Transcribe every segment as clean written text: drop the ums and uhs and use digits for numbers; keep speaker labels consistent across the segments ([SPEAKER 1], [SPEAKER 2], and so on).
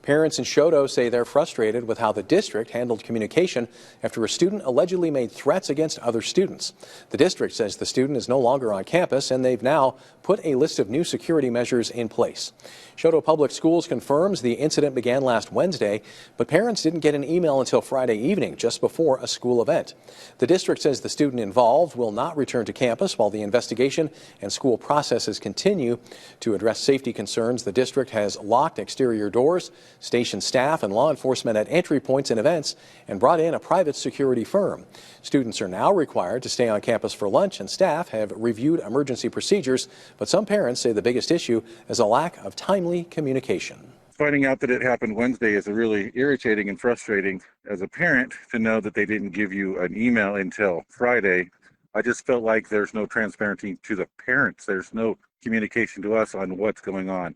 [SPEAKER 1] Parents in Choteau say they're frustrated with how the district handled communication after a student allegedly made threats against other students. The district says the student is no longer on campus, and they've now put a list of new security measures in place. Choteau Public Schools confirms the incident began last Wednesday, but parents didn't get an email until Friday evening, just before a school event. The district says the student involved will not return to campus while the investigation and school processes continue. To address safety concerns, the district has locked exterior doors, stationed staff and law enforcement at entry points and events, and brought in a private security firm. Students are now required to stay on campus for lunch, and staff have reviewed emergency procedures, but some parents say the biggest issue is a lack of timely communication.
[SPEAKER 2] Finding out that it happened Wednesday is really irritating and frustrating as a parent to know that they didn't give you an email until Friday. I just felt like there's no transparency to the parents. There's no communication to us on what's going on.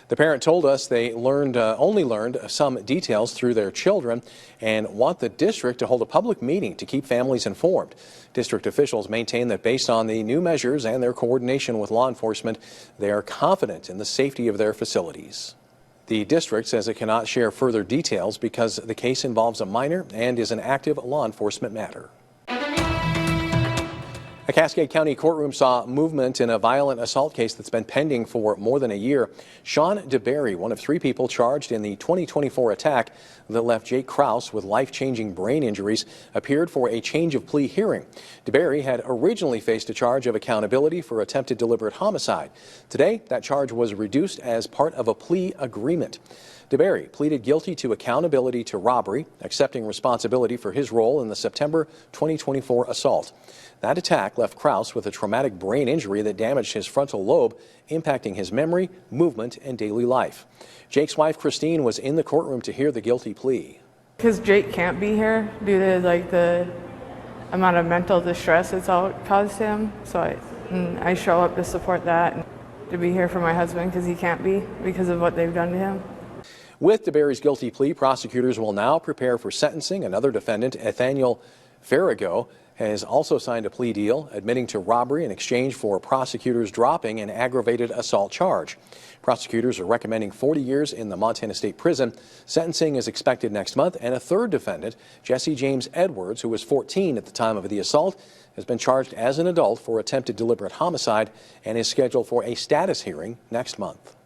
[SPEAKER 1] The parent told us they only learned some details through their children and want the district to hold a public meeting to keep families informed. District officials maintain that based on the new measures and their coordination with law enforcement, they are confident in the safety of their facilities. The district says it cannot share further details because the case involves a minor and is an active law enforcement matter. A Cascade County courtroom saw movement in a violent assault case that's been pending for more than a year. Sean DeBerry, one of 3 people charged in the 2024 attack that left Jake Krause with life-changing brain injuries, appeared for a change of plea hearing. DeBerry had originally faced a charge of accountability for attempted deliberate homicide. Today, that charge was reduced as part of a plea agreement. DeBerry pleaded guilty to accountability to robbery, accepting responsibility for his role in the September 2024 assault. That attack left Krause with a traumatic brain injury that damaged his frontal lobe, impacting his memory, movement, and daily life. Jake's wife, Christine, was in the courtroom to hear the guilty plea.
[SPEAKER 3] Because Jake can't be here due to the amount of mental distress it's all caused him, so I show up to support that and to be here for my husband because he can't be because of what they've done to him.
[SPEAKER 1] With DeBerry's guilty plea, prosecutors will now prepare for sentencing. Another defendant, Nathaniel Farrago, has also signed a plea deal admitting to robbery in exchange for prosecutors dropping an aggravated assault charge. Prosecutors are recommending 40 years in the Montana State Prison. Sentencing is expected next month, and a third defendant, Jesse James Edwards, who was 14 at the time of the assault, has been charged as an adult for attempted deliberate homicide and is scheduled for a status hearing next month.